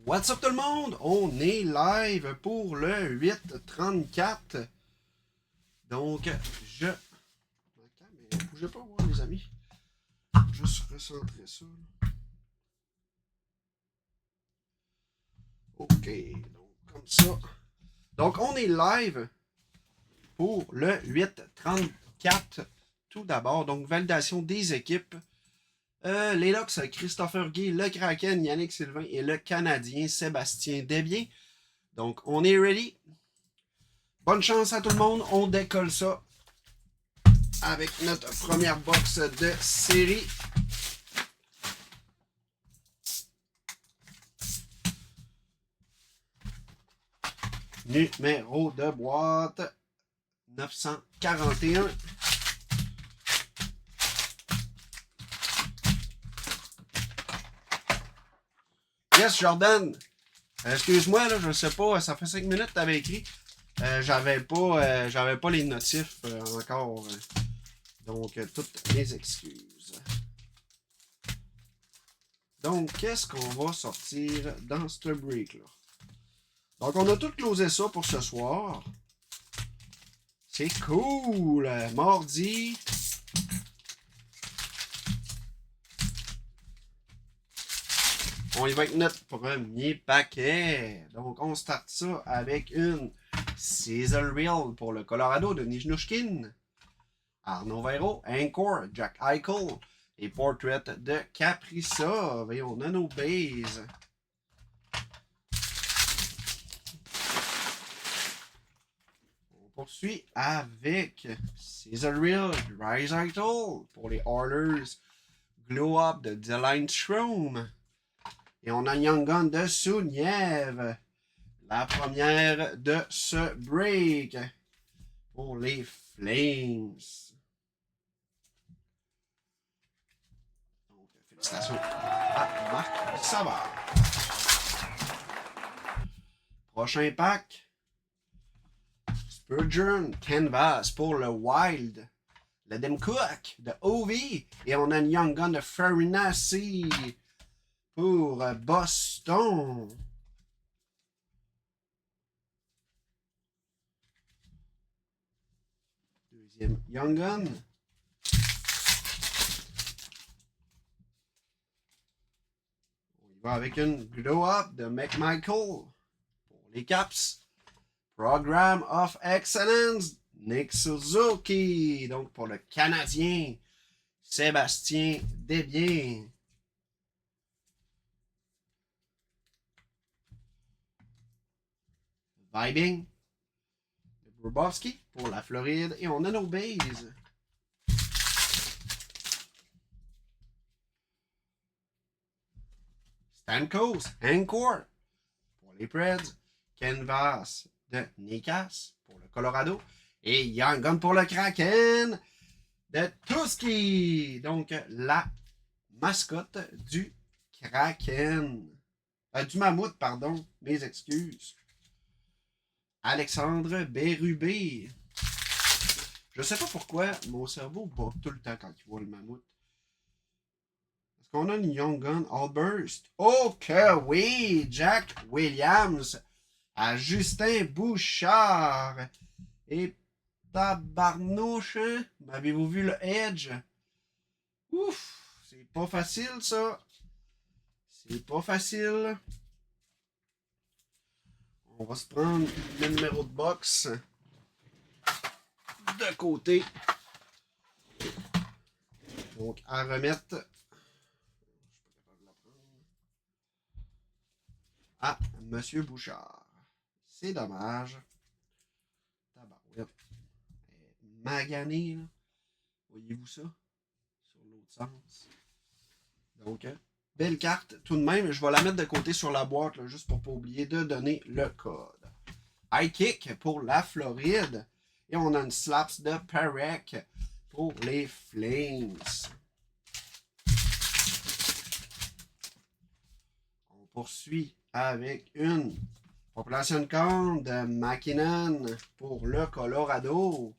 What's up tout le monde? On est live pour le 8-34. Donc, mais bougez pas voir les amis. Juste recentrer ça. Ok, donc comme ça. Donc, on est live pour le 8-34. Tout d'abord, donc validation des équipes. Les Lux, Christopher Guy, le Kraken, Yannick Sylvain et le Canadien Sébastien Desbiens. Donc, on est ready. Bonne chance à tout le monde. On décolle ça avec notre première box de série. Numéro de boîte 941. Yes, Jordan. Excuse-moi, là, je sais pas, ça fait 5 minutes que tu avais écrit. J'avais pas les notifs encore. Donc, toutes mes excuses. Donc, qu'est-ce qu'on va sortir dans ce break-là? Donc, on a tout closé ça pour ce soir. C'est cool! Mardi. On y va avec notre premier paquet. Donc, on start ça avec une Sizzle Reel pour le Colorado de Nijnushkin. Arnaud Véro, Anchor, Jack Eichel et Portrait de Kaprizov. Et on a nos bases. poursuit avec Caesaril Dreisaitl pour les Oilers. Glow Up de Dylan Strome. Et on a Young Gun de Suniev. La première de ce break pour les Flames. Donc, félicitations à Marc Savard. Prochain pack. Spurgeon Canvas pour le Wild. Le Demcook de Ovi. Et on a une Young Gun de Farinacci pour Boston. Deuxième Young Gun. On y va avec une Glow Up de McMichael pour les Caps. Program of Excellence, Nick Suzuki. Donc pour le Canadien, Sébastien Desbiens. Vibing, Grubowski pour la Floride. Et on a nos bases. Stamkos, Encore pour les Preds. Canvas de Nikas pour le Colorado. Et Young Gun pour le Kraken de Tuski. Donc, la mascotte du Kraken. Du Mammouth, pardon. Mes excuses. Alexandre Bérubé. Je sais pas pourquoi mon cerveau bat tout le temps quand il voit le Mammouth. Est-ce qu'on a une Young Gun All Burst? Oh que oui! Jack Williams à Justin Bouchard. Et tabarnouche, hein? M'avez-vous vu le Edge? Ouf! C'est pas facile, ça. C'est pas facile. On va se prendre le numéro de box de côté. Donc, à remettre. À Monsieur Bouchard. C'est dommage. Tabarouette. Magané, là. Voyez-vous ça? Sur l'autre sens. Donc, belle carte. Tout de même, je vais la mettre de côté sur la boîte, là, juste pour ne pas oublier de donner le code. High kick pour la Floride. Et on a une slaps de Parek pour les Flames. On poursuit avec une population count de McKinnon pour le Colorado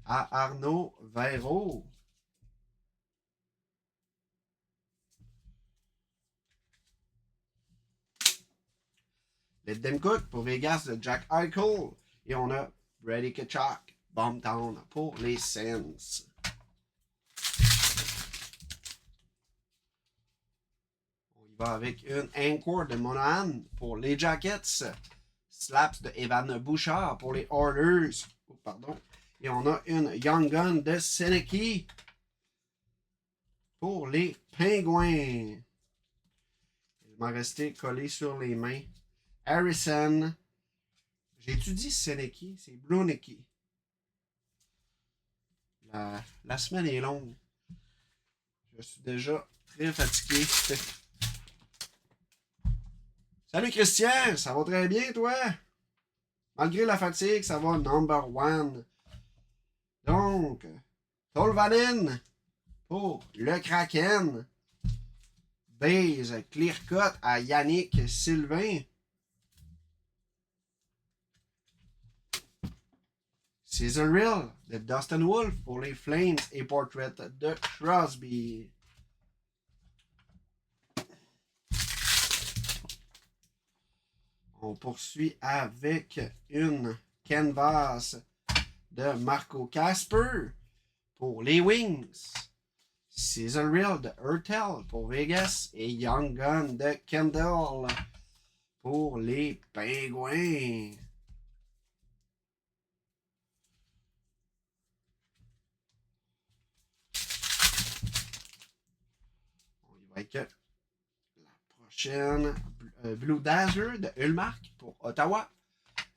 à Arnaud Véro. Le Demcook pour Vegas de Jack Eichel. Et on a Brady Tkachuk, Bombtown pour les Sens. On y va avec une Encore de Monahan pour les Jackets. Slaps de Evan Bouchard pour les Oilers. Oh, pardon. Et on a une Young Gun de Seneki pour les Pingouins. Il m'a resté collé sur les mains. Harrison. J'ai-tu dit Seneki? C'est Bruneki. La semaine est longue. Je suis déjà très fatigué. Salut Christian, ça va très bien toi? Malgré la fatigue, ça va number one. Donc, Tolvanen pour le Kraken. Base clear cut à Yannick Sylvain. Caesaril de Dustin Wolf pour les Flames et Portrait de Crosby. On poursuit avec une canvas de Marco Casper pour les Wings. Caesaril de Hurtel pour Vegas et Young Gun de Kendall pour les Pingouins. Avec la prochaine Blue Dazzler de Ulmark pour Ottawa.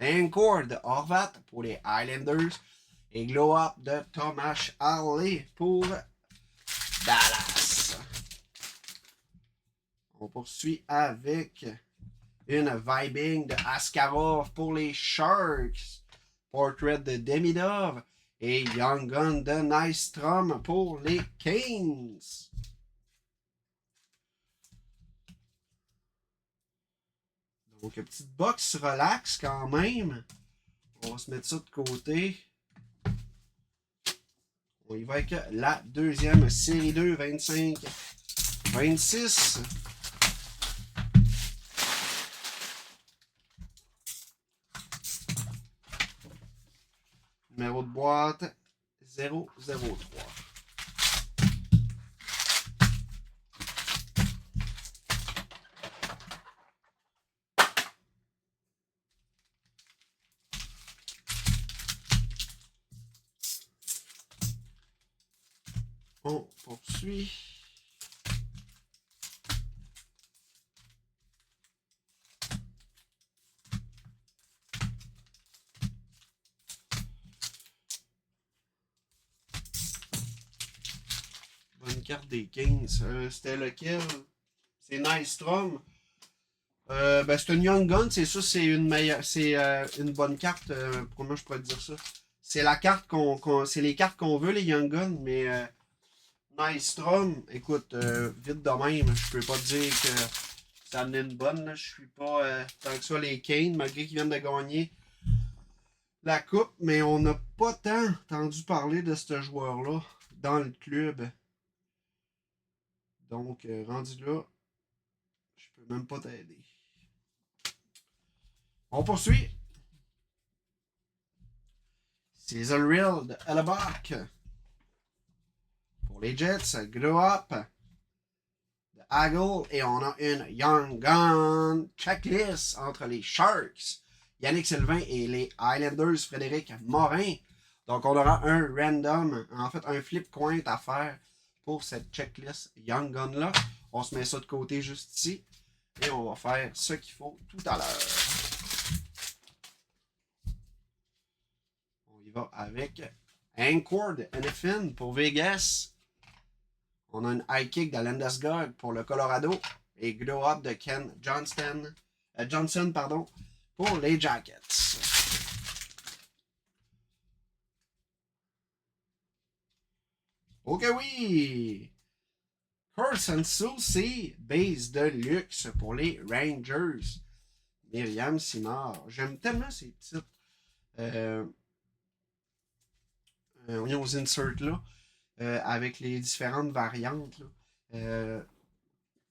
Encore de Horvat pour les Highlanders. Et Glow Up de Thomas Harley pour Dallas. On poursuit avec une Vibing de Askarov pour les Sharks. Portrait de Demidov. Et Young Gun de Nystrom pour les Kings. Donc, une petite box relax quand même. On va se mettre ça de côté. On y va avec la deuxième série 2, 25, 26. Numéro de boîte 003. On poursuit. Bonne carte des Kings. C'était lequel? C'est Nystrom. Ben, c'est une Young Gun, c'est ça, c'est une meilleure. C'est une bonne carte. Comment je pourrais dire ça? C'est la carte c'est les cartes qu'on veut, les Young Guns, mais Nystrom, écoute, vite de même, je peux pas dire que ça en est une bonne. Là. Je suis pas tant que ça les Kane, malgré qu'ils viennent de gagner la coupe, mais on n'a pas tant entendu parler de ce joueur-là dans le club. Donc, rendu là, je peux même pas t'aider. On poursuit. C'est Real de Hellebuck. Pour les Jets, Grow Up de Hagel. Et on a une Young Gun checklist entre les Sharks, Yannick Sylvain et les Highlanders, Frédéric Morin. Donc, on aura un random, en fait, un flip coin à faire pour cette checklist Young Gun-là. On se met ça de côté juste ici. Et on va faire ce qu'il faut tout à l'heure. On y va avec Anchor de NFN pour Vegas. On a une high kick de Landeskog pour le Colorado. Et Glow Up de Ken Johnson pour les Jackets. Ok oui! Carson Soucy, base de luxe pour les Rangers. Myriam Simard. J'aime tellement ces petites aux inserts là. Avec les différentes variantes. Là.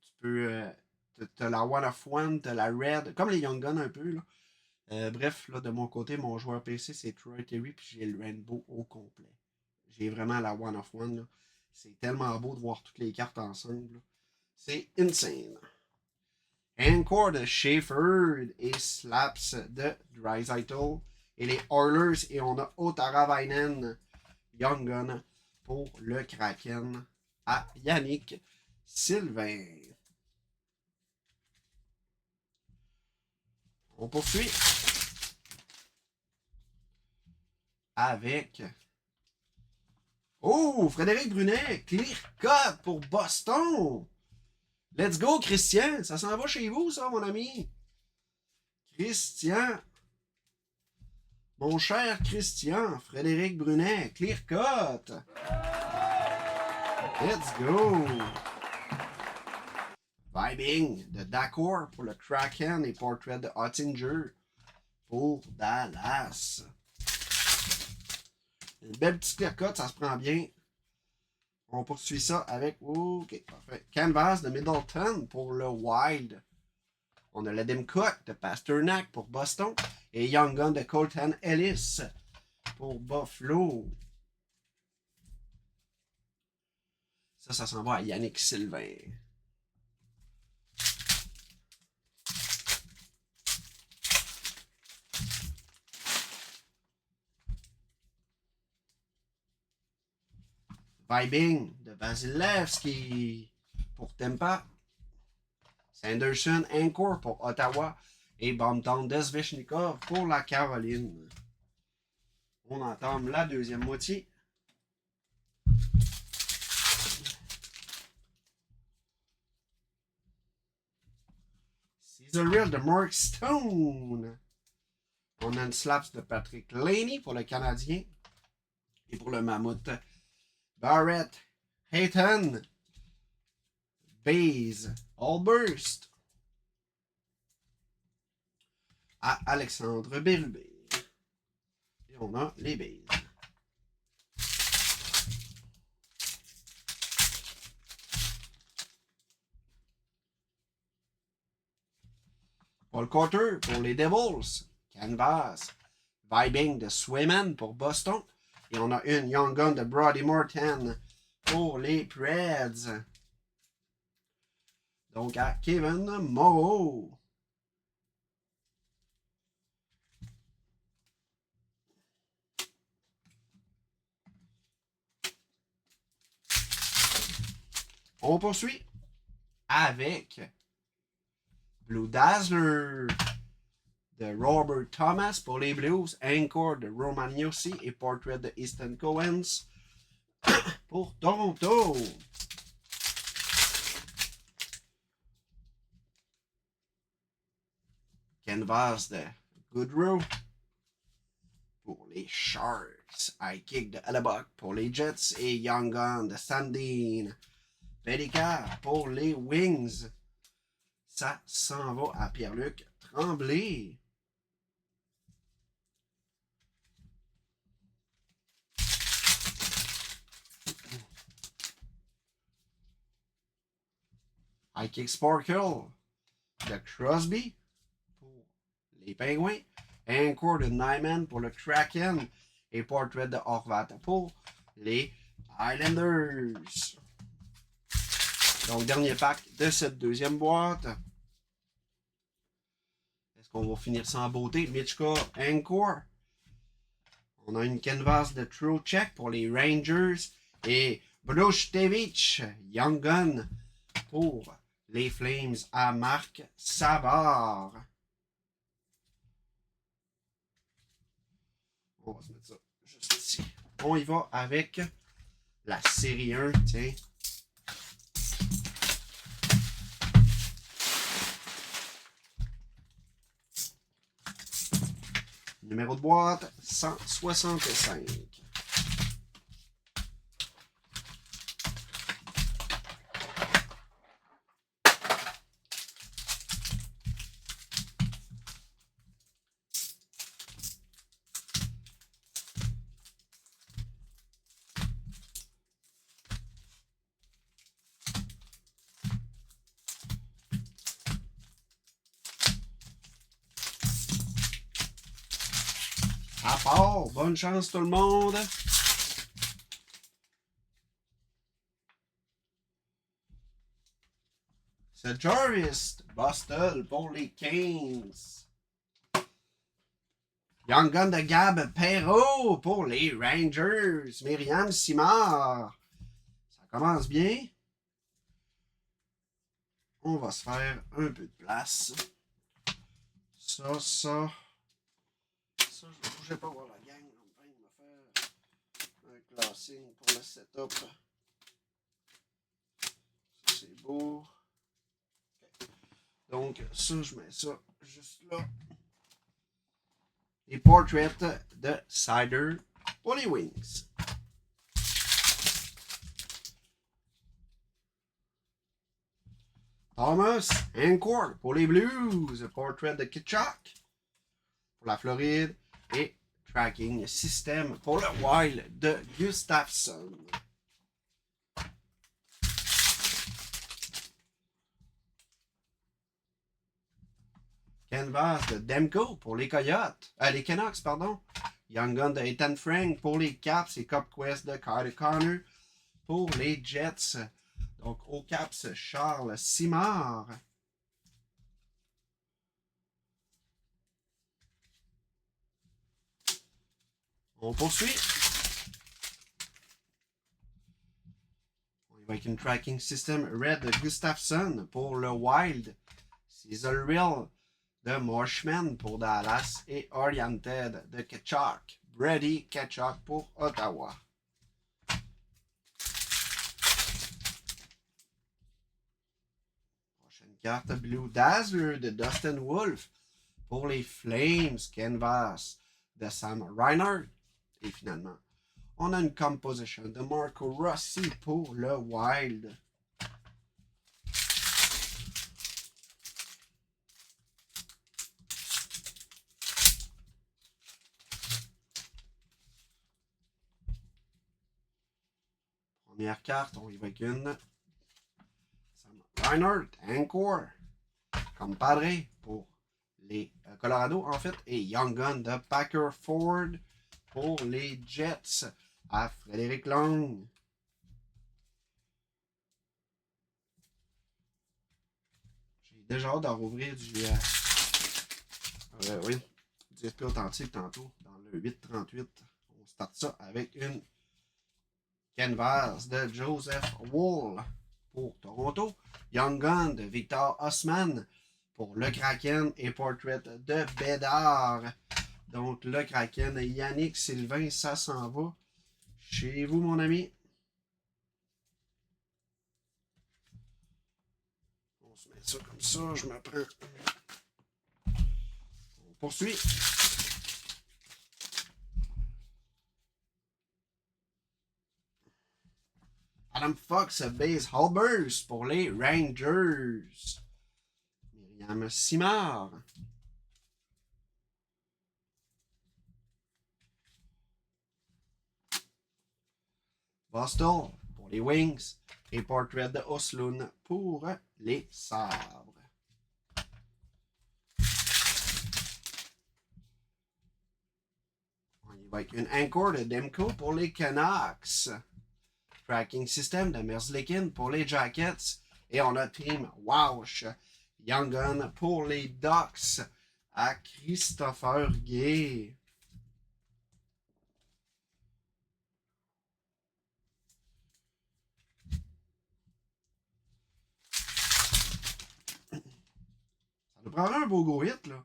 Tu peux. T'as la One of One, t'as la Red, comme les Young Guns un peu. Là. Bref, là, de mon côté, mon joueur PC, c'est Troy Terry, puis j'ai le Rainbow au complet. J'ai vraiment la One of One. Là. C'est tellement beau de voir toutes les cartes ensemble. Là. C'est insane. Encore de Schaefer et Slaps de Draisaitl. Et les Oilers. Et on a Otara-Vainen, Young Gun pour le Kraken à Yannick Sylvain. On poursuit avec Frédéric Brunet, Clear Cut pour Boston. Let's go, Christian. Ça s'en va chez vous, ça, mon ami. Christian. Mon cher Christian, Frédéric Brunet, Clear Cut. Let's go. Vibing de D'accord pour le Kraken et Portrait de Ottinger pour Dallas. Une belle petite clear cut, ça se prend bien. On poursuit ça avec OK, parfait. Canvas de Middleton pour le Wild. On a le Demcock de Pasternak pour Boston. Et Young Gun de Colton Ellis pour Buffalo. Ça s'en va à Yannick Sylvain. Vibing de Vasilevski pour Tampa. Sanderson Encore pour Ottawa. et Bombtown de Svechnikov pour la Caroline. On entame la deuxième moitié. C'est le Real de Mark Stone. On a une slaps de Patrick Laney pour le Canadien. Et pour le Mammouth, Barrett, Hayton, Baze, Allburst. À Alexandre Bérubé. Et on a les Baze. Paul Carter pour les Devils. Canvas. Vibing de Swayman pour Boston. Et on a une Young Gun de Brody Morton pour les Preds. Donc à Kevin Moreau. On poursuit avec Blue Dazzler de Robert Thomas pour les Blues, Anchor de Roman Josi et Portrait de Easton Coens pour Toronto. Canvas de Goodrow pour les Sharks, High Kick de Hellebuck pour les Jets et Young Gun de Sandine. Pelika pour les Wings. Ça s'en va à Pierre-Luc Tremblay. High Kick Sparkle de Crosby pour les Pingouins. Anchor de Nyman pour le Kraken. Et Portrait de Horvat pour les Islanders. Donc, dernier pack de cette deuxième boîte. Est-ce qu'on va finir sans beauté? Michka Anchor. On a une canvas de True Check pour les Rangers. Et Bruchtevich Young Gun pour les Flames à Marc Savard. On va se mettre ça juste ici. On y va avec la série 1. Tiens. Numéro de boîte 165. À part, bonne chance tout le monde. C'est Jarvis Bostel pour les Kings. Young Gun de Gab Perrault pour les Rangers. Myriam Simard. Ça commence bien. On va se faire un peu de place. Ça, je ne bougeais pas voir la gang. On va me faire un classing pour le setup. Ça, c'est beau. Okay. Donc, ça, je mets ça juste là. Les portraits de Cider pour les Wings. Thomas Anchor pour les Blues. Portrait de Kitchak pour la Floride. Et Tracking System pour le Wild de Gustafsson. Canvas de Demko pour les Coyotes. Les Canucks, pardon. Young Gun de Ethan Frank pour les Caps et Cup Quest de Kyle Connor pour les Jets. Donc, aux Caps, Charles Simard. On poursuit. On y va avec une Tracking System Red de Gustafsson pour le Wild. C'est The Real de Marshman pour Dallas et Oriented de Ketchuk. Brady Ketchuk pour Ottawa. Prochaine carte, Blue Dazzler de Dustin Wolf pour les Flames. Canvas de Sam Reinhardt. Et finalement, on a une composition de Marco Rossi pour le Wild. Première carte, on y va avec une Sam Reinhardt, encore, comme padre pour les Colorado, en fait, et Young Gun de Packer Ford pour les Jets à Frédéric Long. J'ai déjà hâte d'en rouvrir oui, du SP authentique tantôt, dans le 838. On start ça avec une Canvas de Joseph Wool pour Toronto. Young Gun de Victor Osman pour le Kraken et Portrait de Bédard. Donc le Kraken, Yannick Sylvain, ça s'en va chez vous, mon ami. On se met ça comme ça, je me prends. On poursuit. Adam Fox, Base Halbers pour les Rangers. Myriam Simard. Boston pour les Wings. Et Portrait de Osloon pour les Sabres. On y va avec une Anchor de Demko pour les Canucks. Tracking System de Merzlikin pour les Jackets. Et on a Team Walsh. Young Gun pour les Ducks à Christopher Gay. Ça nous prendrait un beau go hit, là.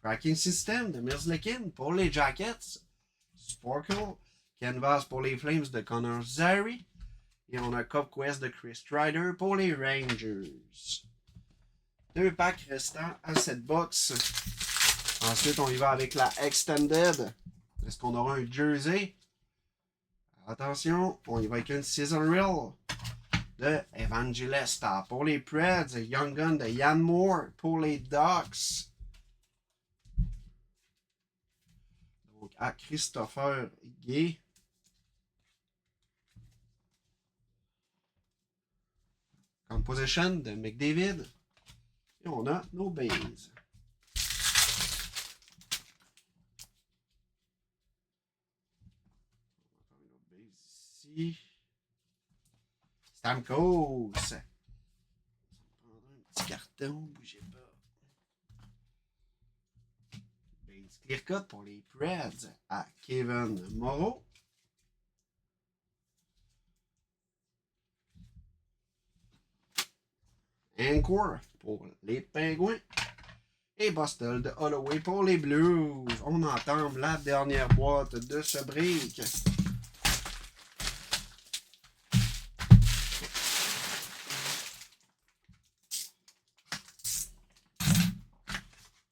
Tracking System de Merzlikin pour les Jackets. Sporkle. Canvas pour les Flames de Connor Zary. Et on a Cup Quest de Chris Strider pour les Rangers. 2 packs restants à cette box. Ensuite, on y va avec la Extended. Est-ce qu'on aura un jersey? Attention, on y va avec une Season Reel de Evangelista pour les Preds. Young Gun de Yann Moore pour les Ducks. Donc à Christopher Gay. Composition de McDavid. Et on a nos bases. Ici. Stamkos. Ça me prendra un petit carton, bougez pas. Base Clear Cut pour les Preds à Kevin Moreau. Anchor pour les Pingouins. Et Boston de Holloway pour les Blues. On entame la dernière boîte de ce break.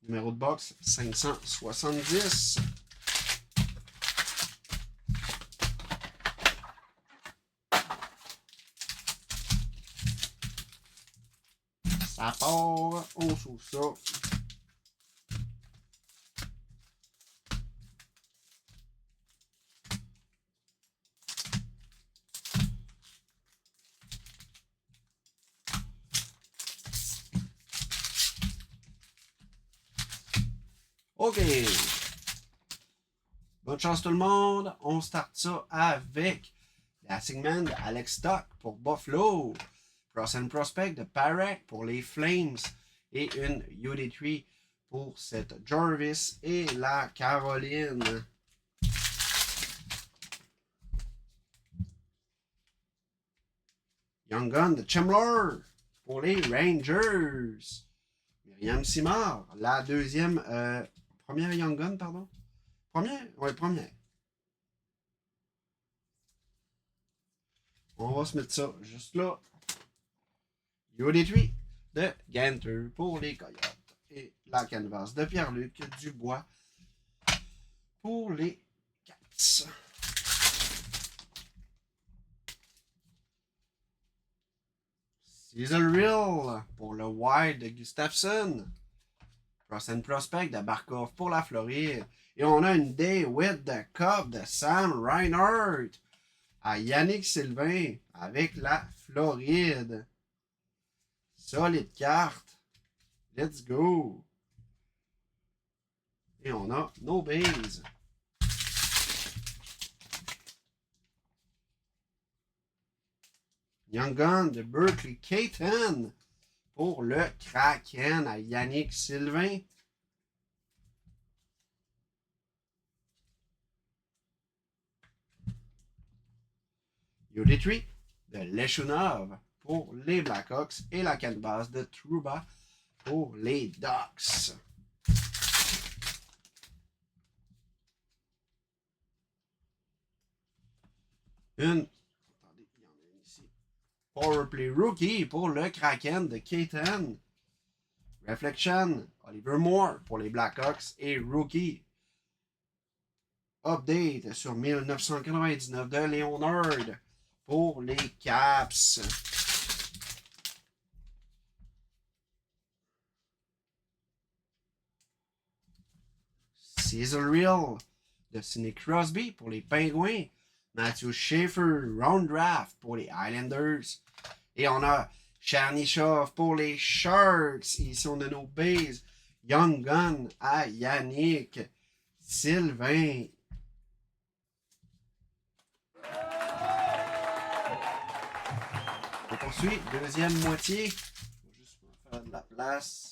Numéro de box 570. Ça part, on s'ouvre ça. OK. Bonne chance tout le monde. On start ça avec l'Assignment de Alex Stock pour Buffalo. Cross and Prospect de Parek pour les Flames. Et une UD3 pour cette Jarvis et la Caroline. Young Gun de Chimler pour les Rangers. Liam Simard, la deuxième, première Young Gun, pardon. Première? Ouais, première. On va se mettre ça juste là. Yo détruit de Ganter pour les Coyotes. Et la canvas de Pierre-Luc Dubois pour les Cats. Cecil Real pour le Wild de Gustafsson. Cross and Prospect de Barkov pour la Floride. Et on a une Day with the Cup de Sam Reinhardt à Yannick Sylvain avec la Floride. Solide carte. Let's go. Et on a nos bases. Young Gun de Berkeley Caton pour le Kraken à Yannick Sylvain. Yoditri de Leshunov pour les Blackhawks et la canvas de Trouba pour les Ducks. Une Powerplay Rookie pour le Kraken de Caton. Reflection, Oliver Moore pour les Blackhawks et Rookie. Update sur 1999 de Leonard pour les Caps. Cecil Real de Sidney Crosby pour les Pingouins. Matthew Schaefer, round draft pour les Islanders. Et on a Chernyshov pour les Sharks. Ici, on a nos bases. Young Gun à Yannick Sylvain. On poursuit. Deuxième moitié. Je vais juste faire de la place.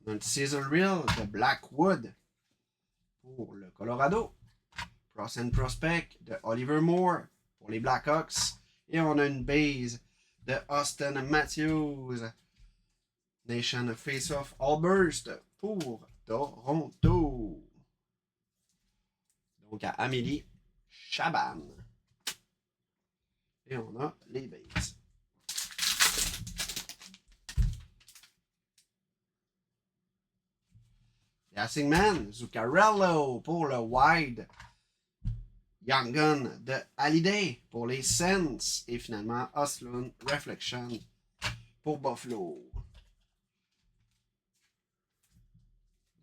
Un Cecil Real de Blackwood pour le Colorado. Cross and Prospect de Oliver Moore pour les Blackhawks. Et on a une base de Austin Matthews. Nation Face-Off All-Burst pour Toronto. Donc à Amélie Chaban. Et on a les bases. Passing Man, Zuccarello pour le Wide. Young Gun de Hallyday pour les Sens. Et finalement, Oslund Reflection pour Buffalo.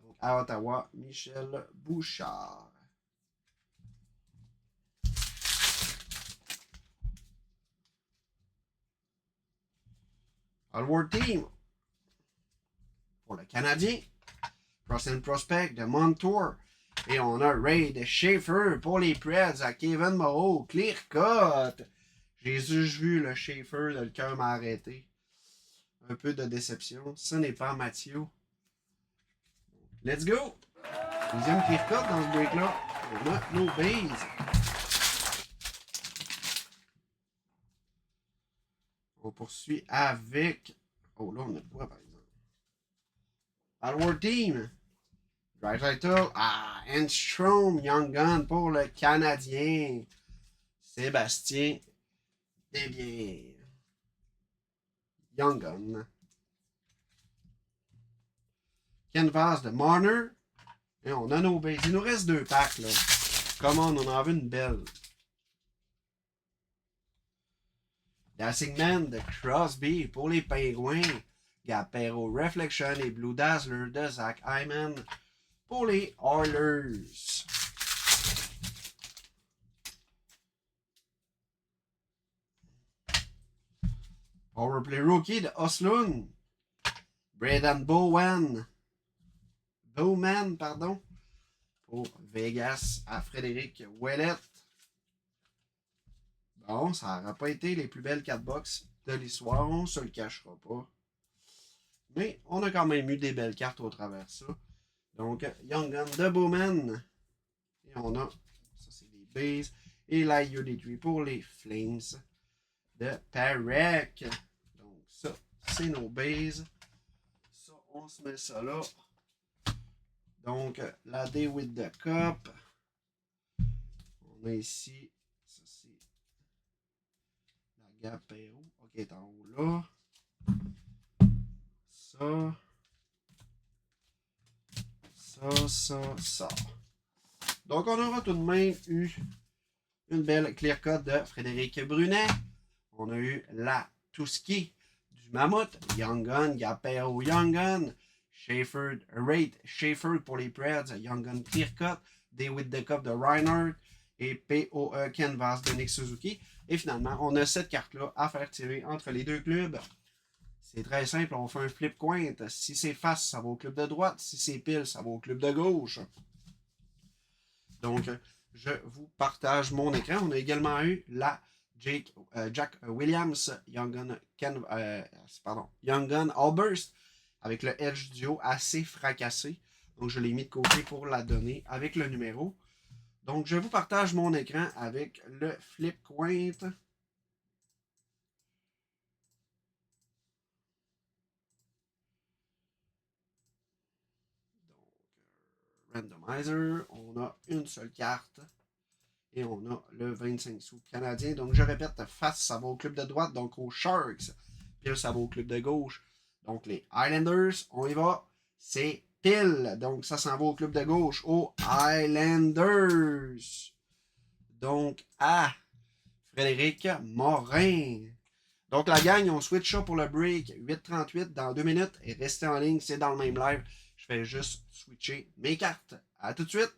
Donc à Ottawa, Michel Bouchard. Hallward Team pour le Canadien. Cross and Prospect de Montour. Et on a Ray de Schaefer pour les Preds à Kevin Moreau. Clear cut. J'ai juste vu le Schaefer, le cœur m'a arrêté. Un peu de déception. Ce n'est pas Mathieu. Let's go. Deuxième clear cut dans ce break-là. On a nos bases. On poursuit avec... Oh là, on a quoi par exemple? Hallward Team. Draisaitl. Enstrom. Young Gun pour le Canadien. Sébastien Desbiens. Young Gun. Canvas de Marner. Et on a nos bases. Il nous reste 2 packs là. Comment on en veut une belle. Dancing Man de Crosby pour les Pingouins. Gapero Reflection et Blue Dazzler de Zach Hyman pour les Oilers. Powerplay Rookie de Oslund. Braden Bowman, pardon, pour Vegas à Frédéric Ouellet. Bon, ça n'aura pas été les plus belles 4 box de l'histoire, on ne se le cachera pas. Mais on a quand même eu des belles cartes au travers de ça. Donc, Young Gun de Bowman. Et on a, ça c'est des bases. Et la UD3 pour les Flames de Parek. Donc ça, c'est nos bases. Ça, on se met ça là. Donc, la D with the cup. On a ici, ça c'est la gap PO. Ok, est en haut là. Ça. Ça. Donc, on aura tout de même eu une belle clear cut de Frédéric Brunet. On a eu la Touski du Mammouth, Young Gun, Yapeo Young Gun, Schaefer, Rate Schaefer pour les Preds, Young Gun Clear Cut, Day with the Cup de Reinhardt et POE Canvas de Nick Suzuki. Et finalement, on a cette carte-là à faire tirer entre les deux clubs. C'est très simple, on fait un flip coin. Si c'est face, ça va au club de droite. Si c'est pile, ça va au club de gauche. Donc, je vous partage mon écran. On a également eu la Jack Williams Young Gun Allburst avec le Edge Duo assez fracassé. Donc, je l'ai mis de côté pour la donner avec le numéro. Donc, je vous partage mon écran avec le flip coin. Randomizer, on a une seule carte et on a le 25 sous canadien. Donc je répète, face ça va au club de droite, donc aux Sharks, pile ça va au club de gauche. Donc les Islanders, on y va, c'est pile, donc ça s'en va au club de gauche, aux Islanders. Donc à Frédéric Morin. Donc la gang, on switch ça pour le break 8:38 dans 2 minutes et restez en ligne, c'est dans le même live. Je fais juste switcher mes cartes. À tout de suite!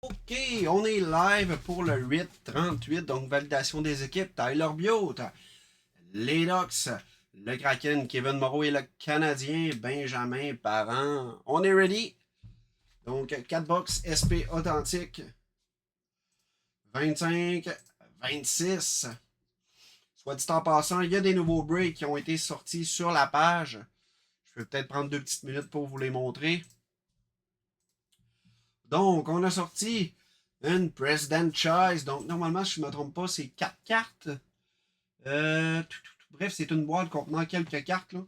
Ok, on est live pour le 8-38, donc validation des équipes. Tyler Biot, les Ducks, le Kraken, Kevin Moreau et le Canadien, Benjamin Parent. On est ready. Donc 4 box SP authentique. 25, 26. Soit dit en passant, il y a des nouveaux breaks qui ont été sortis sur la page. Je vais peut-être prendre 2 petites minutes pour vous les montrer. Donc, on a sorti une President Choice. Donc, normalement, si je ne me trompe pas, c'est 4 cartes. Bref, c'est une boîte contenant quelques cartes, là.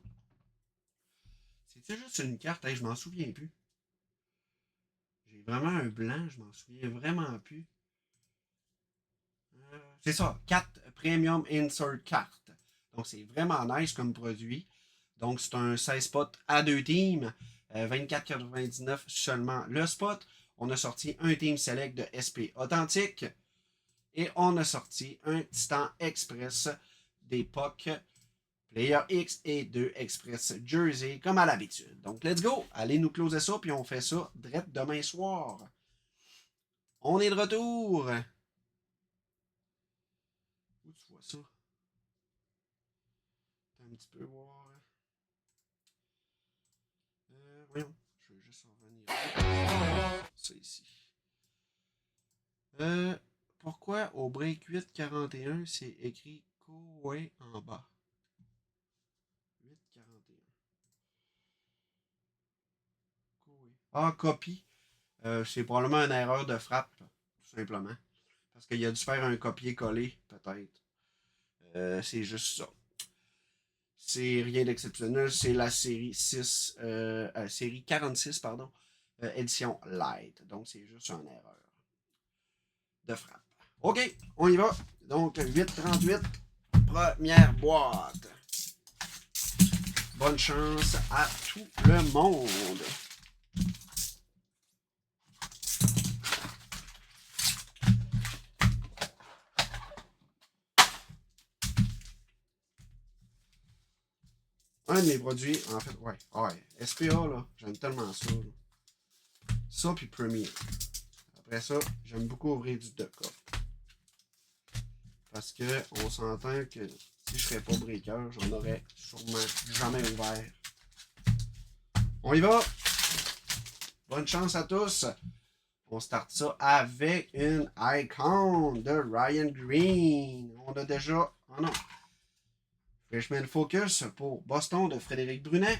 C'est juste une carte? Hey, je m'en souviens plus. J'ai vraiment un blanc, je m'en souviens vraiment plus. C'est ça, 4 Premium Insert cartes. Donc, c'est vraiment nice comme produit. Donc, c'est un 16 spots à 2 teams. 24,99 seulement le spot. On a sorti un Team Select de SP Authentique. Et on a sorti un Titan Express des POC Player X et 2 Express Jersey, comme à l'habitude. Donc, let's go! Allez nous closer ça, puis on fait ça direct demain soir. On est de retour! Où tu vois ça? Attends un petit peu voir. Voyons, je vais juste en revenir. Ça ici. Pourquoi au break 8,41 c'est écrit Koei en bas? 8,41. Ah, copie. C'est probablement une erreur de frappe, tout simplement. Parce qu'il a dû faire un copier-coller, peut-être. C'est juste ça. C'est rien d'exceptionnel. C'est la série 6, série 46, pardon, édition light. Donc, c'est juste une erreur de frappe. OK, on y va. Donc, 8,38, première boîte. Bonne chance à tout le monde. Un de mes produits, en fait, ouais, SPA, là, j'aime tellement ça. Là. Ça, puis Premier. Après ça, j'aime beaucoup ouvrir du Duck Up. Parce que on s'entend que si je serais pas breaker, j'en aurais sûrement jamais ouvert. On y va! Bonne chance à tous! On start ça avec une Icon de Ryan Green. On a déjà... Oh non! Freshman Focus pour Boston de Frédéric Brunet.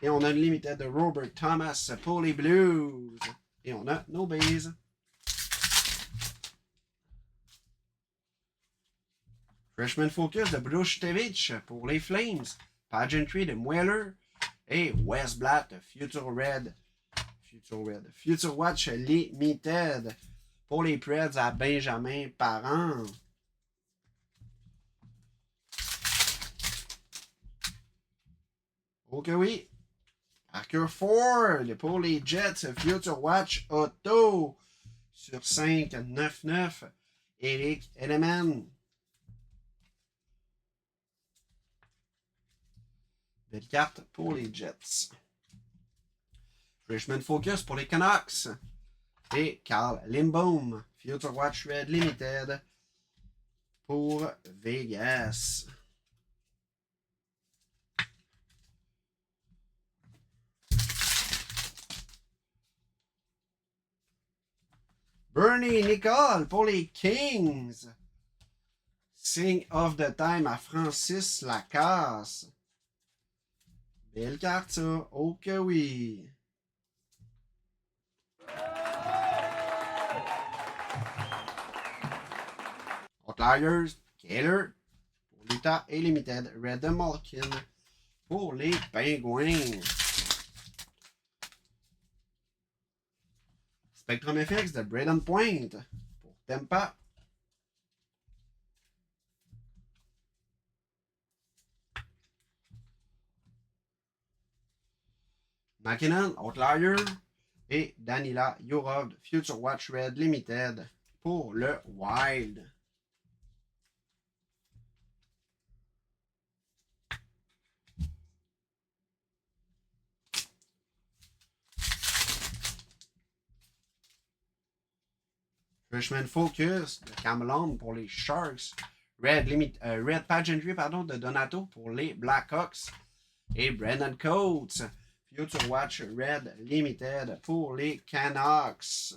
Et on a une Limited de Robert Thomas pour les Blues. Et on a No Base. Freshman Focus de Bruce pour les Flames. Pageantry de Mueller. Et Wes Blatt de Future Red. Future Watch Limited pour les Preds à Benjamin Parent. Ok oui. Parker Ford pour les Jets. Future Watch Auto sur 5,99. Eric Edelman. Belle carte pour les Jets. Freshman Focus pour les Canucks. Et Carl Lindbaum. Future Watch Red Limited pour Vegas. Bernie Nicole pour les Kings. Sign of the Time à Francis Lacasse. Belle carte, ça. Oh que oui. Outliers, Keller pour l'Utah et Limited. Red Malkin pour les Pingouins. Spectrum FX de Braden Point pour Tampa. McKinnon, Outlier. Et Danila Yurov de Future Watch Red Limited pour le Wild. Freshman Focus de Camelon pour les Sharks. Red Pageantry de Donato pour les Blackhawks. Et Brandon Coates. Future Watch Red Limited pour les Canucks.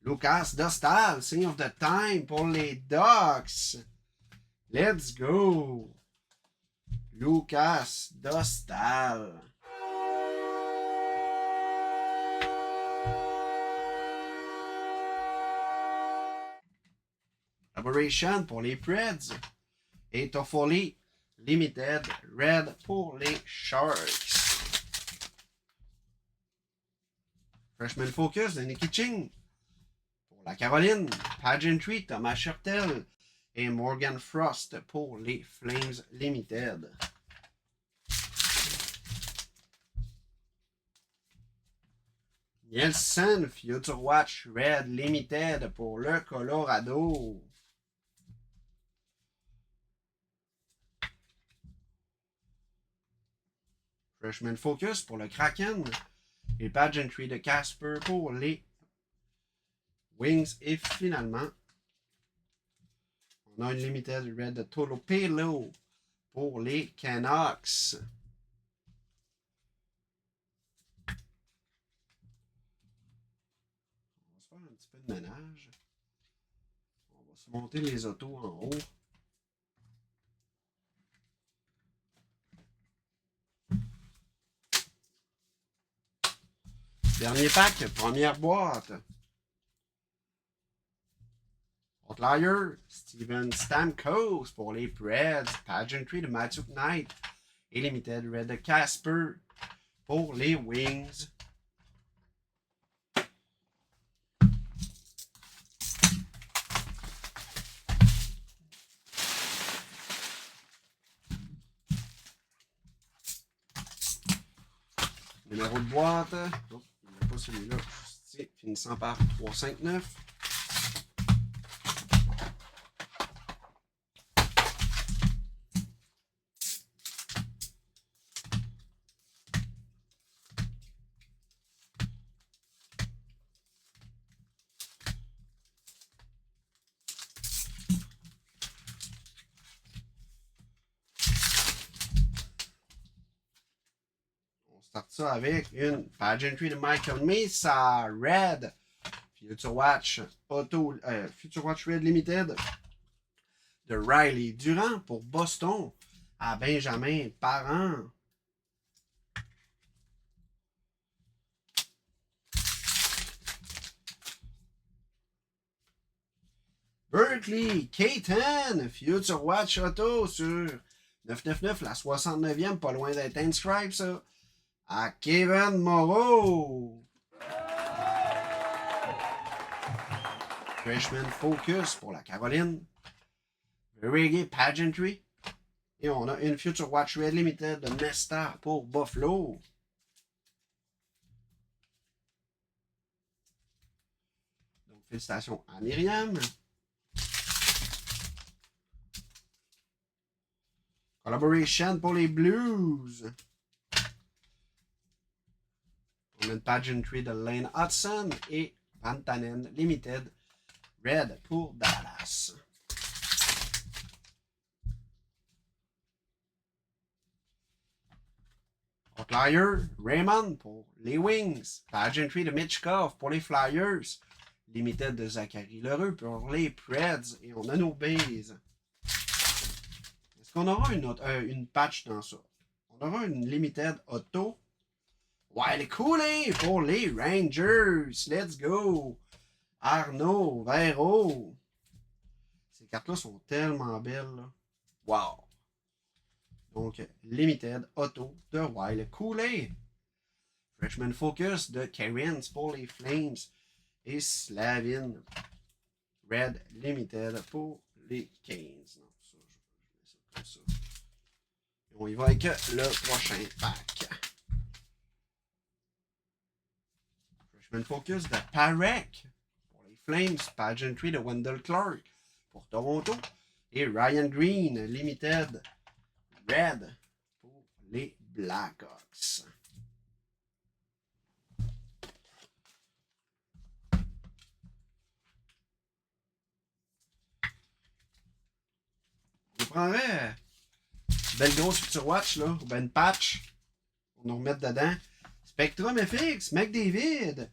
Lucas Dostal, Sign of the Time pour les Ducks. Let's go. Lucas Dostal. Collaboration pour les Preds. Et Toffoli Limited Red pour les Sharks. Freshman Focus de Nikki Ching. Pour la Caroline, Pageantry, Thomas Shurtel et Morgan Frost pour les Flames Limited. Nielsen, Future Watch Red Limited pour le Colorado. Freshman Focus pour le Kraken. Et Pageantry de Casper pour les Wings. Et finalement, on a une Limited Red de Tolo Pelo pour les Canucks. On va se faire un petit peu de ménage. On va se monter les autos en haut. Dernier pack, première boîte. Outlier, Steven Stamkos pour les Preds. Pageantry de Matthew Knight. Et Limited Red de Casper pour les Wings. Numéro de boîte. Oh, il n'y a pas celui-là. Finissant par 359. On start ça avec une Pageantry de Michael Mesa Red. Future Watch Future Watch Red Limited de Riley Durant pour Boston à Benjamin Parent. Berkeley, K10, Future Watch Auto sur 999, la 69e, pas loin d'être un stripe, ça. À Kevin Moreau. Freshman Focus pour la Caroline. Reggae Pageantry. Et on a une Future Watch Red Limited de Nesta pour Buffalo. Donc, félicitations à Myriam. Collaboration pour les Blues. On a une Pageantry de Lane Hudson et Vantanen Limited Red pour Dallas. Outlier, Raymond pour les Wings. Pageantry de Mitchkov pour les Flyers. Limited de Zachary Lheureux pour les Preds. Et on a nos bases. Est-ce qu'on aura une patch dans ça? On aura une Limited Auto. Wiley Cooley pour les Rangers. Let's go! Arnaud, Vero. Ces cartes-là sont tellement belles. Là. Wow! Donc, Limited Auto de Wiley Cooley. Freshman Focus de Karens pour les Flames. Et Slavin Red Limited pour les Canes. Non, ça, je mets ça comme ça. Et on y va avec le prochain pack. Freshman Focus de Parek pour les Flames. Pageantry de Wendell Clark pour Toronto. Et Ryan Green Limited Red pour les Blackhawks. On prendrait une belle grosse Future Watch, là, ou ben une patch pour nous remettre dedans. Spectrum FX, McDavid.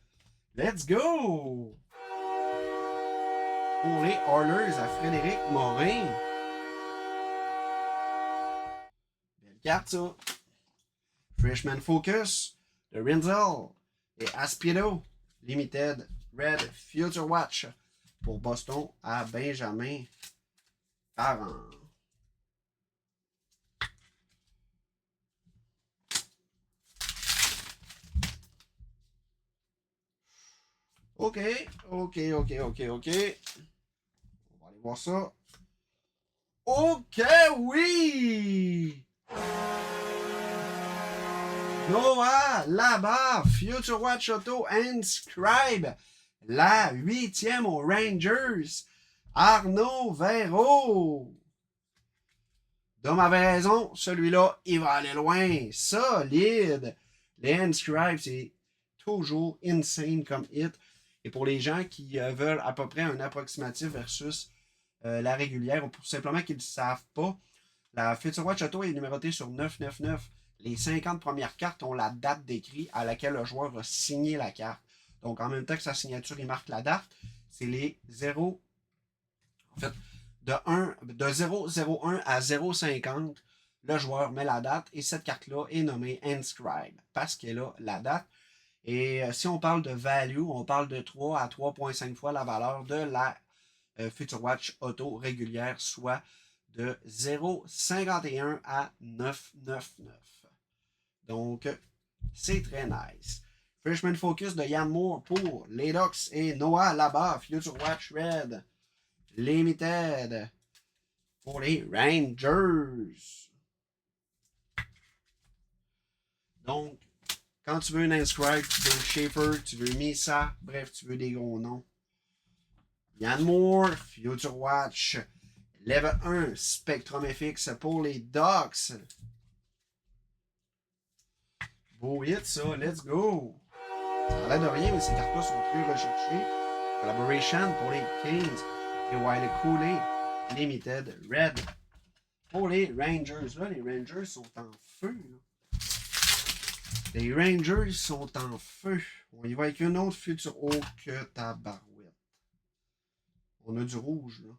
Let's go! Pour les Oilers à Frédéric Morin. Belle carte, ça. Freshman Focus de Rinzel et Aspiedo. Limited Red Future Watch pour Boston à Benjamin Parent. OK. On va aller voir ça. OK, oui! Noah, là-bas, Future Watch Auto, Inscribe, la 8e aux Rangers, Arnaud Véro. Dom avait raison, celui-là, il va aller loin. Solide. Les Inscribe, c'est toujours insane comme hit. Et pour les gens qui veulent à peu près un approximatif versus la régulière, ou pour simplement qu'ils ne savent pas, la Future Watch Auto est numérotée sur 999. Les 50 premières cartes ont la date d'écrit à laquelle le joueur va signer la carte. Donc, en même temps que sa signature, il marque la date. C'est les 0. En fait, de 001 à 050, le joueur met la date et cette carte-là est nommée Inscribe parce qu'elle a la date. Et si on parle de value, on parle de 3 à 3,5 fois la valeur de la Future Watch Auto régulière, soit de 0,51 à 999. Donc, c'est très nice. Freshman Focus de Yann Moore pour les Ducks et Noah là-bas, Future Watch Red Limited pour les Rangers. Donc, quand tu veux une Inscribe, tu veux Schaefer, tu veux Misa, bref, tu veux des gros noms. Yann Moore, Future Watch, Level 1, Spectrum FX pour les Ducks. Beau hit, ça. Let's go. Ça a l'air de rien, mais ces cartes-là sont très recherchées. Collaboration pour les Kings et Wiley Cooley Limited Red pour les Rangers. Là, les Rangers sont en feu. Là. Les Rangers sont en feu. On y va avec une autre future. Oh, que tabarouette. On a du rouge, là.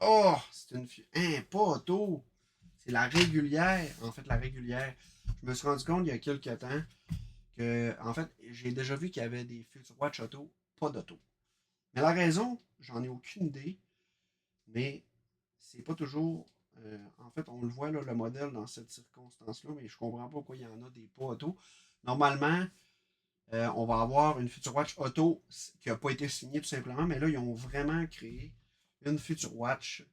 Oh, c'est une... pas auto. C'est la régulière. En fait, la régulière. Je me suis rendu compte il y a quelques temps que, en fait, j'ai déjà vu qu'il y avait des Future Watch Auto, pas d'auto. Mais la raison, j'en ai aucune idée. Mais c'est pas toujours. En fait, on le voit, là, le modèle dans cette circonstance-là, mais je comprends pas pourquoi il y en a des pas auto. Normalement, on va avoir une Future Watch Auto qui n'a pas été signée tout simplement, mais là, ils ont vraiment créé une Future Watch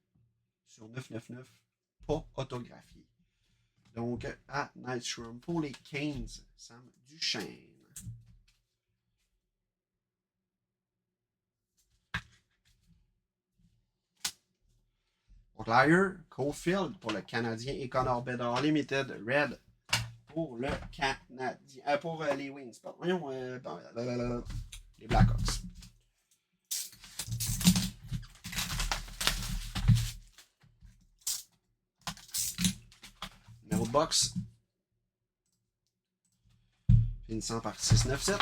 sur 999, pas autographiée. Donc, à Nightshroom pour les Canes, Sam Duchesne. Outlier, Cofield pour le Canadien et Connor Bedard Limited Red pour le Canadien. Pour les Wings, pardon. Voyons, les Blackhawks. Numéro de box. Finissant par 697.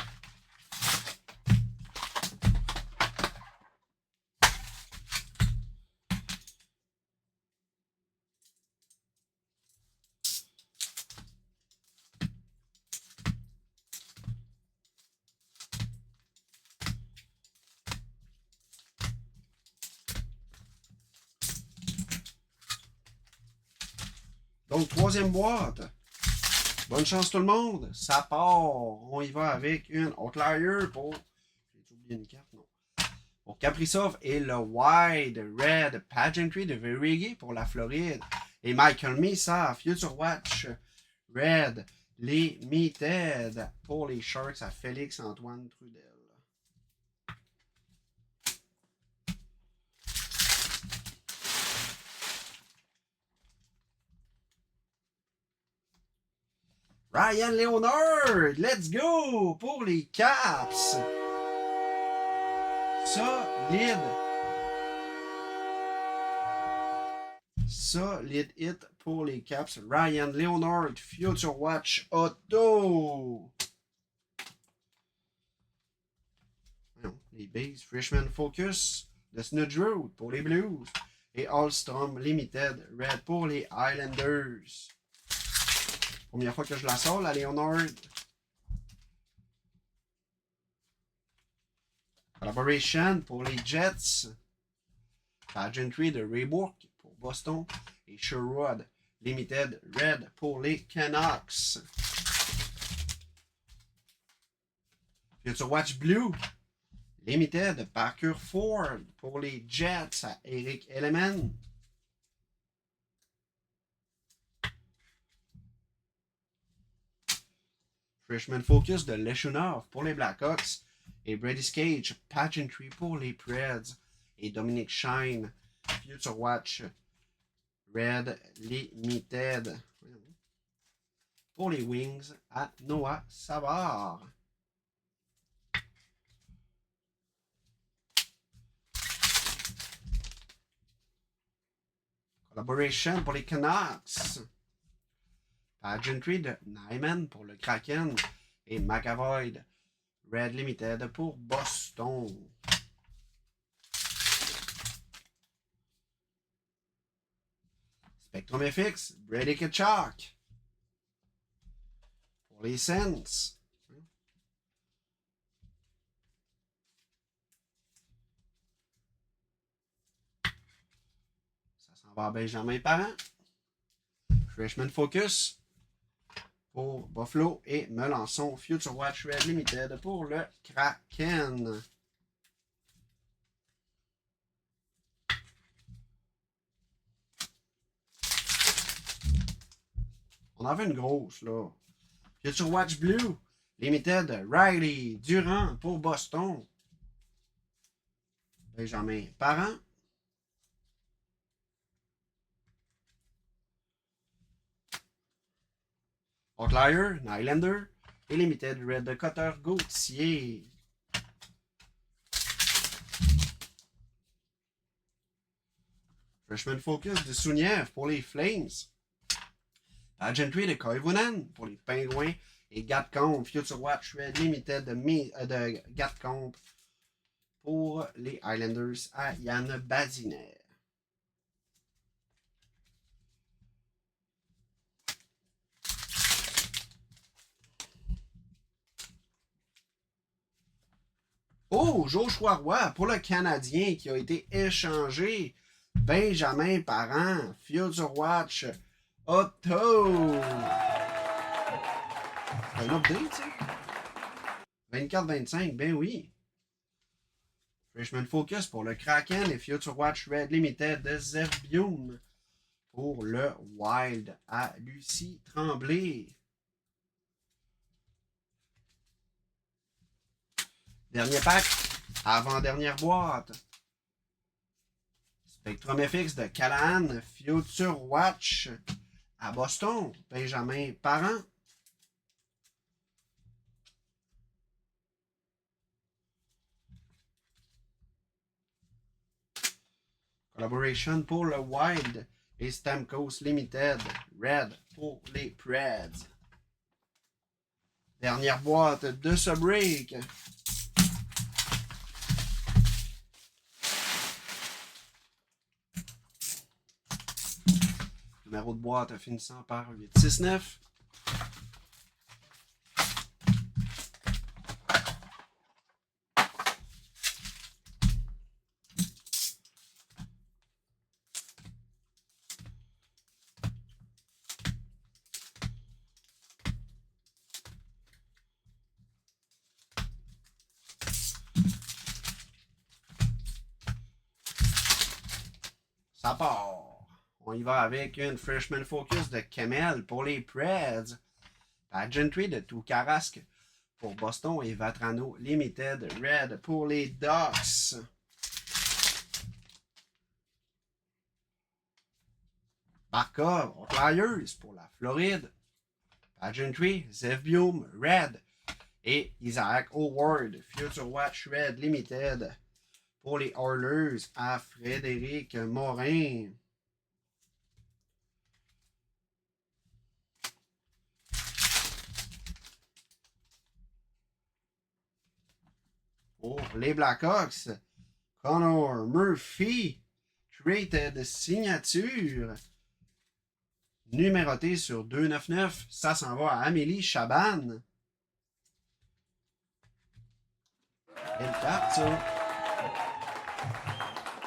Donc, troisième boîte. Bonne chance tout le monde. Ça part. On y va avec une Outlier pour... J'ai oublié une carte, non. Pour Kaprizov et le Wide Red Pageantry de Verigé pour la Floride. Et Michael Misa, Future Watch Red Limited pour les Sharks à Félix-Antoine Trudel. Ryan Leonard, let's go pour les Caps. Solide. Solide hit pour les Caps. Ryan Leonard, Future Watch Auto. Non, les Bays, Freshman Focus, The Snudge Road pour les Blues. Et Allstrom Limited Red pour les Islanders. Première fois que je la sors, la Leonard. Collaboration pour les Jets. Pageantry de Ray Bourque pour Boston. Et Sherrod Limited Red pour les Canucks. Future Watch Blue. Limited, Parker Ford pour les Jets à Eric Element. Freshman Focus de Leshunov pour les Blackhawks. Et Brady Cage, Pageantry pour les Preds. Et Dominic Shine, Future Watch, Red Limited pour les Wings à Noah Savard. Collaboration pour les Canucks. Pageantry de Nyman pour le Kraken. Et McAvoy, Red Limited pour Boston. Spectrum FX, Brady Tkachuk pour les Sens. Ça s'en va à Benjamin Parent. Freshman Focus pour Buffalo et Melançon. Future Watch Red Limited pour le Kraken. On en veut une grosse, là. Future Watch Blue Limited Riley Durant pour Boston. Benjamin Parent. Outlier, Nylander et Limited Red de Cutter Gauthier. Freshman Focus de Souniev pour les Flames. Pageantry de Koivunen pour les Pingouins. Et Gatcomb, Future Watch Red Limited de Gatcomb pour les Islanders à Yann Badiner. Oh, Joshua Roy pour le Canadien qui a été échangé. Benjamin Parent, Future Watch, Otto. C'est un update, tu sais. 24-25, ben oui. Freshman Focus pour le Kraken et Future Watch Red Limited de Zerbium pour le Wild à Lucie Tremblay. Dernier pack, avant-dernière boîte. Spectrum FX de Callahan, Future Watch à Boston, Benjamin Parent. Collaboration pour le Wild et Stamkos Limited, Red pour les Preds. Dernière boîte de ce break. Numéro de boîte finissant par 869. Ça part. On y va avec une Freshman Focus de Kemel pour les Preds. Pageantry de Toukarasque pour Boston et Vatrano Limited Red pour les Ducks. Barkov, Flyers pour la Floride. Pageantry, Zevbium Red et Isaac Howard, Future Watch Red Limited pour les Oilers à Frédéric Morin. Pour les Blackhawks, Connor Murphy, Traded signature, numéroté sur 299. Ça s'en va à Amélie Chaban. Belle carte, ça.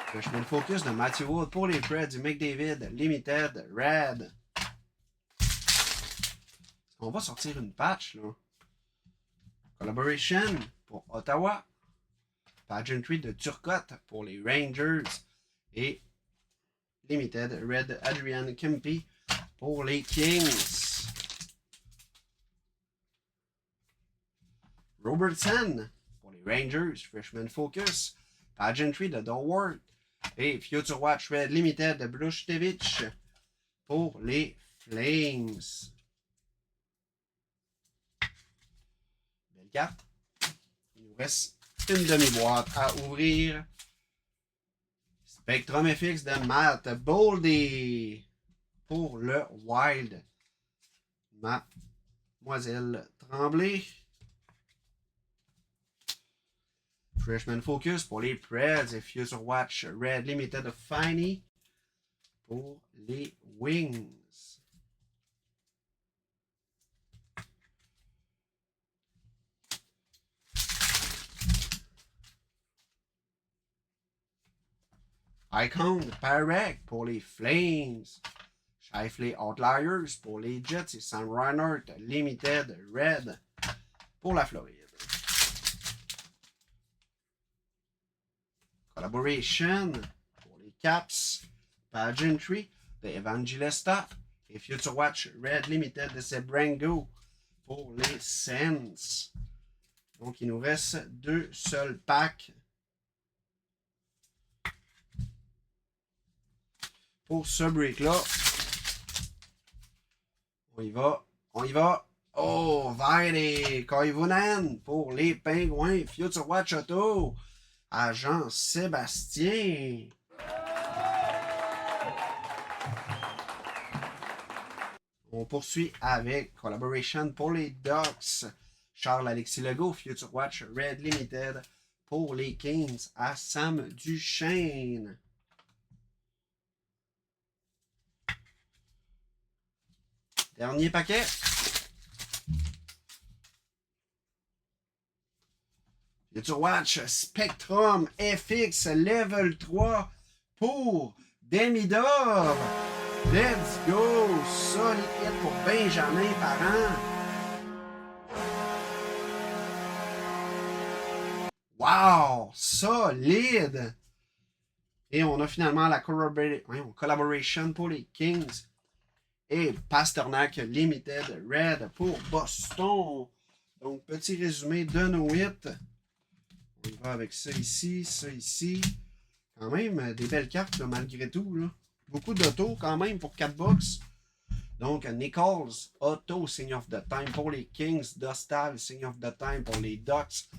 Freshman Focus de Matthew Wood pour les Preds du McDavid Limited Red. On va sortir une patch, là. Collaboration pour Ottawa. Pageantry de Turcotte pour les Rangers. Et Limited Red Adrian Kempe pour les Kings. Robertson pour les Rangers. Freshman Focus. Pageantry de Donward. Et Future Watch Red Limited de Blushevich pour les Flames. Belle carte. Il nous reste une demi-boîte à ouvrir. Spectrum FX de Matt Boldy pour le Wild. Mademoiselle Tremblay. Freshman Focus pour les Preds et Future Watch Red Limited de Finey pour les Wings. Icon Parek pour les Flames. Shifley Outliers pour les Jets et Sam Reinhardt Limited Red pour la Floride. Collaboration pour les Caps. Pageantry de Evangelista et Future Watch Red Limited de Sebrango pour les Sens. Donc, il nous reste 2 seuls packs. Pour ce break-là, on y va, on y va. Oh, Vairi Koivunen pour les Pingouins. Future Watch Auto, Agent Sébastien. On poursuit avec Collaboration pour les Ducks. Charles-Alexis Legault, Future Watch Red Limited pour les Kings à Sam Duchesne. Dernier paquet. Future Watch Spectrum FX Level 3 pour Demidov. Let's go! Solide hit pour Benjamin Parent. Wow! Solide! Et on a finalement la collaboration pour les Kings. Et Pasternak Limited Red pour Boston. Donc, petit résumé de nos hits. On y va avec ça ici. Quand même, des belles cartes, là, malgré tout. Là. Beaucoup d'autos, quand même, pour 4 box. Donc, Nichols, Auto, Sign of the Time pour les Kings. Dostal, Sign of the Time pour les Ducks.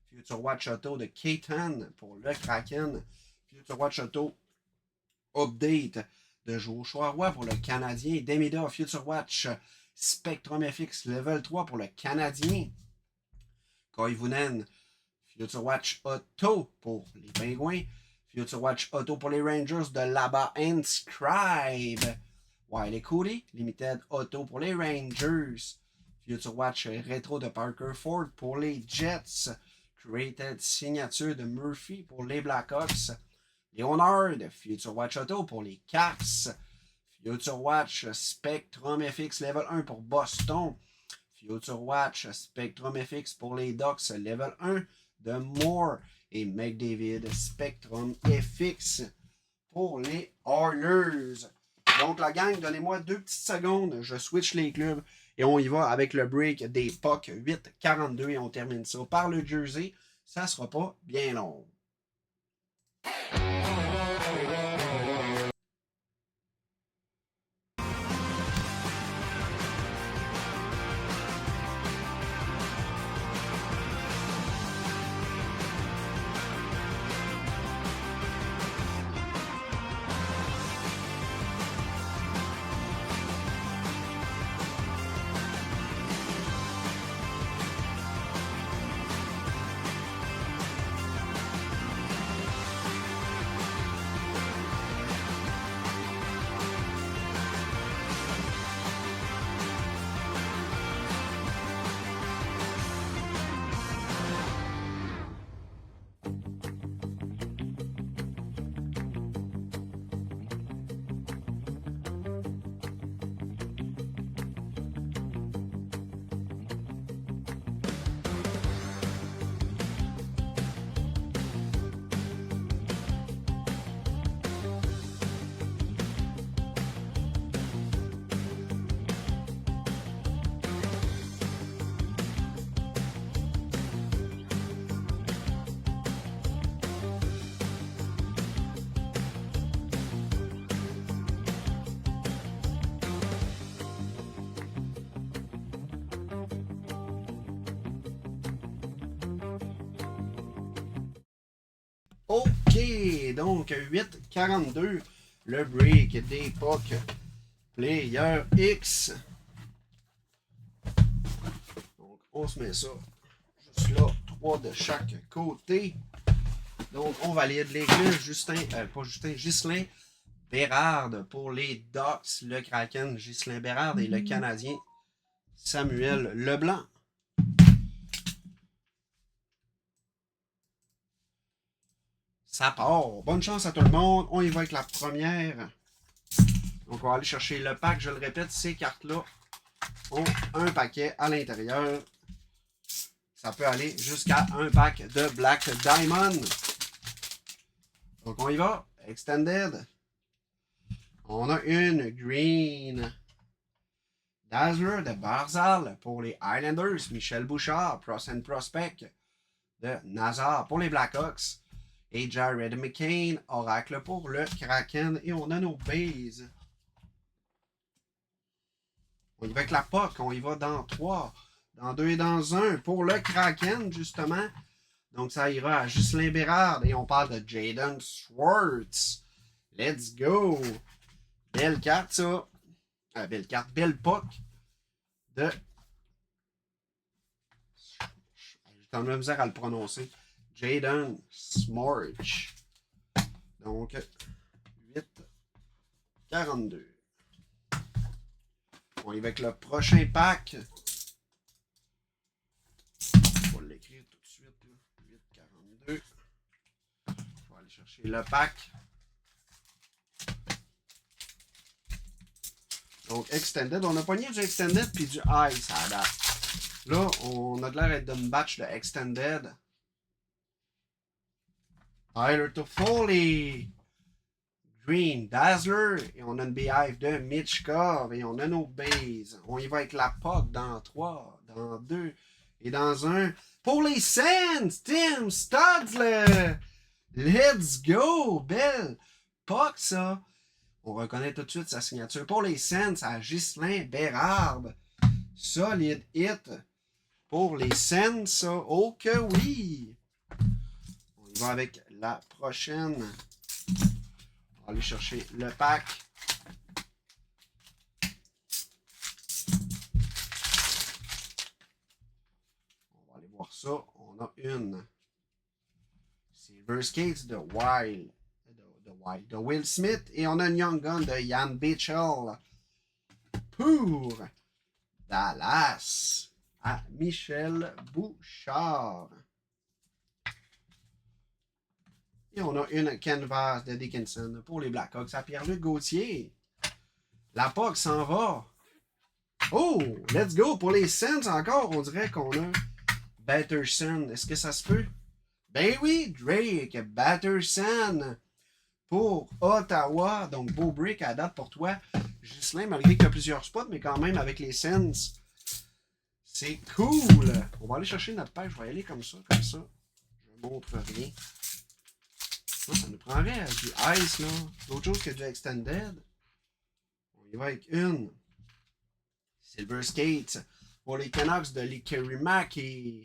Future Watch Auto de Keaton pour le Kraken. Future Watch Auto Update de Joshua Roy pour le Canadien. Demida Future Watch Spectrum FX Level 3 pour le Canadien. Koivunen Future Watch Auto pour les Pingouins. Future Watch Auto pour les Rangers de Laba Inscribe. Wiley Cody Limited Auto pour les Rangers. Future Watch Retro de Parker Ford pour les Jets. Created Signature de Murphy pour les Blackhawks. Leonard, Future Watch Auto pour les Caps. Future Watch Spectrum FX Level 1 pour Boston. Future Watch Spectrum FX pour les Ducks Level 1 de Moore. Et McDavid Spectrum FX pour les Oilers. Donc la gang, donnez-moi 2 petites secondes. Je switch les clubs et on y va avec le break des pucks 8-42 et on termine ça par le jersey. Ça sera pas bien long. OK, donc 8,42. Le break d'Epoch Player X. Donc, on se met ça juste là, 3 de chaque côté. Donc, on valide les gars, Ghislain Bérard pour les Ducks, le Kraken, Ghislain Bérard et le Canadien Samuel Leblanc. Ça part. Bonne chance à tout le monde. On y va avec la première. Donc, on va aller chercher le pack. Je le répète, ces cartes-là ont un paquet à l'intérieur. Ça peut aller jusqu'à un pack de Black Diamond. Donc, on y va. Extended. On a une Green Dazzler de Barzal pour les Islanders. Michel Bouchard, Pros and Prospect de Nazar pour les Blackhawks. Et Jared McCain, Oracle pour le Kraken. Et on a nos bases. On y va avec la POC. On y va dans 3, dans 2 et dans 1 pour le Kraken, justement. Donc, ça ira à Ghislain Bérard. Et on parle de Jaden Schwartz. Let's go! Belle carte, ça. Belle carte, belle POC de... J'ai quand même misère à le prononcer. Jaden Smorch. Donc, 8,42. On y va avec le prochain pack. On va l'écrire tout de suite. 8,42. Je vais aller chercher le pack. Donc, Extended. On a pogné du Extended puis du Ice à date. Là, on a de l'air d'être d'une batch de Extended. Tyler Toffoli. Green Dazzler. Et on a une Beehive de Mitchkov. Et on a nos bases. On y va avec la POC dans 3, dans 2 et dans 1. Pour les Sens, Tim Studzler. Let's go. Belle POC, ça. On reconnaît tout de suite sa signature. Pour les Sens, à Ghislain Bérard. Solide hit. Pour les Sens, ça. Oh que oui. On y va avec la prochaine. On va aller chercher le pack. On va aller voir ça. On a une Silver Skates de Will Smith. Et on a une Young Gun de Yann Bichel pour Dallas à Michel Bouchard. Et on a une Canvas de Dickinson pour les Blackhawks à Pierre-Luc Gauthier. La POC s'en va. Oh, let's go. Pour les Sens encore, on dirait qu'on a Batterson. Est-ce que ça se peut? Ben oui, Drake Batterson pour Ottawa. Donc, beau break à date pour toi, Ghislain, malgré qu'il y a plusieurs spots, mais quand même avec les Sens. C'est cool. On va aller chercher notre page. Je vais y aller comme ça, comme ça. Je ne montre rien. Ça nous prendrait du Ice, là. D'autre chose que du Extended. On y va avec une Silver Skates pour les Canucks de Kerry Mack et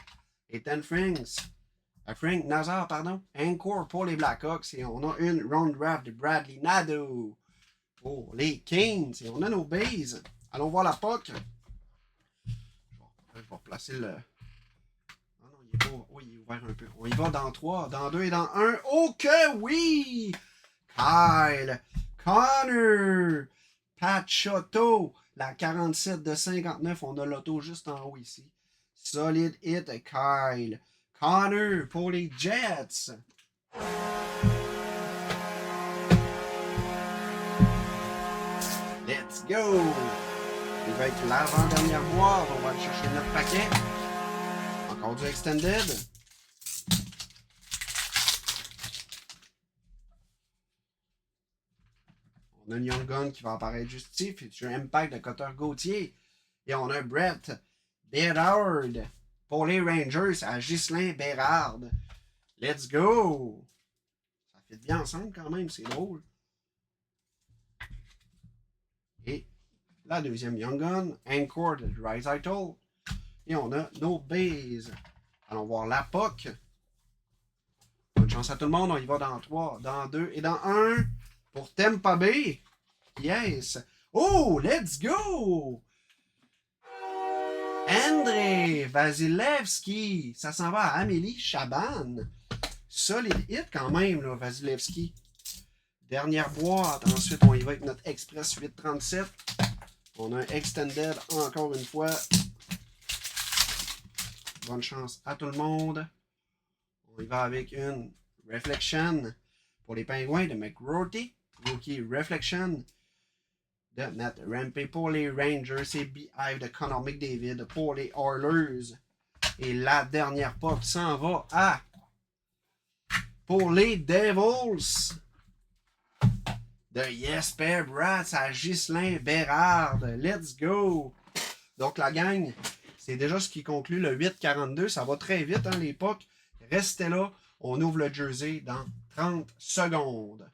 Ethan Frank Nazar, pardon. Encore pour les Blackhawks. Et on a une Round Draft de Bradley Nadeau pour les Kings. Et on a nos bases. Allons voir la POC. Je vais replacer le... Oui, il est ouvert un peu. On y va dans 3, dans 2 et dans 1. Oh que oui! Kyle Connor Pachotto. La 47 de 59. On a l'auto juste en haut ici. Solide hit, Kyle Connor pour les Jets. Let's go! Il va être l'avant-dernière boîte. On va aller chercher notre paquet. Encore du Extended. On a une Young Gun qui va apparaître juste ici. Feature Impact de Cotter Gauthier. Et on a un Brett Bérard pour les Rangers à Ghislain Bérard. Let's go! Ça fait bien ensemble quand même, c'est drôle. Et la deuxième Young Gun, Encore de Draisaitl. Et on a nos bases. Allons voir la POC. Bonne chance chance à tout le monde. On y va dans 3, dans 2 et dans 1 pour Tampa Bay. Yes. Oh, let's go! Andrei Vasilevski. Ça s'en va à Amélie Chaban. Solide hit quand même, là, Vasilevski. Dernière boîte. Ensuite, on y va avec notre Express 837. On a un Extended encore une fois. Bonne chance à tout le monde. On y va avec une Reflection pour les Pingouins de McGroarty. Rookie Reflection de Matt Rampey pour les Rangers. C'est Beehive de Connor McDavid pour les Oilers. Et la dernière pop s'en va à... Pour les Devils de Jesper Bratt à Ghislain Bérard. Let's go! Donc la gang, c'est déjà ce qui conclut le 8-42. Ça va très vite, hein, l'époque. Restez là. On ouvre le jersey dans 30 secondes.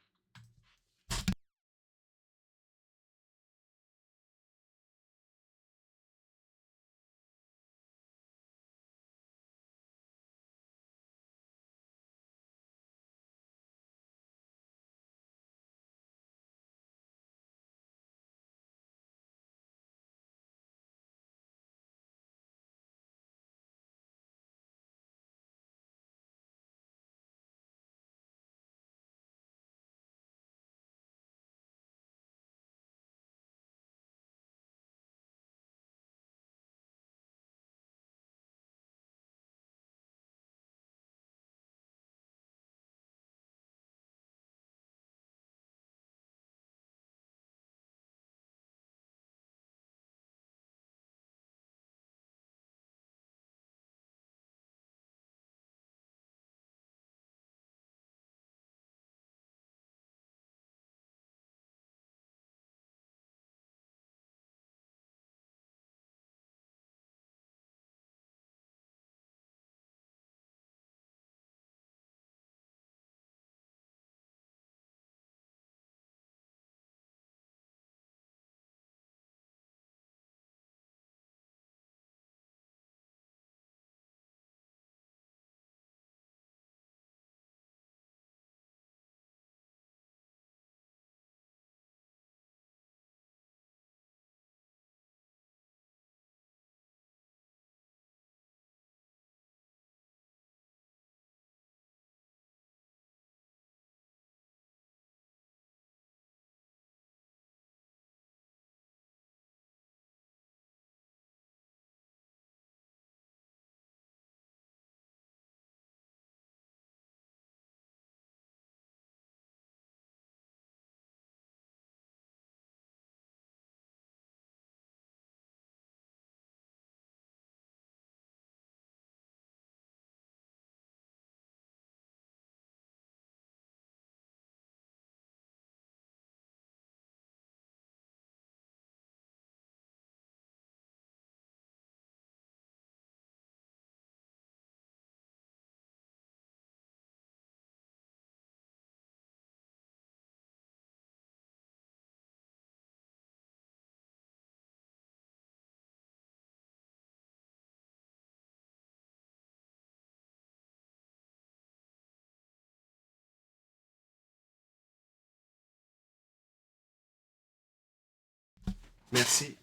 Merci.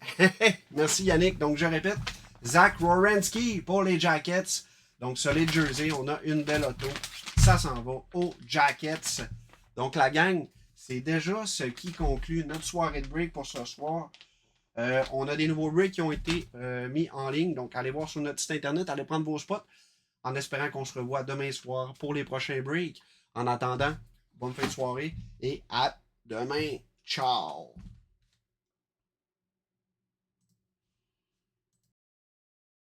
Merci Yannick. Donc je répète, Zach Werenski pour les Jackets. Donc solide jersey, on a une belle auto. Ça s'en va aux Jackets. Donc la gang, c'est déjà ce qui conclut notre soirée de break pour ce soir. On a des nouveaux breaks qui ont été mis en ligne. Donc allez voir sur notre site internet, allez prendre vos spots en espérant qu'on se revoit demain soir pour les prochains breaks. En attendant, bonne fin de soirée et à demain. Ciao!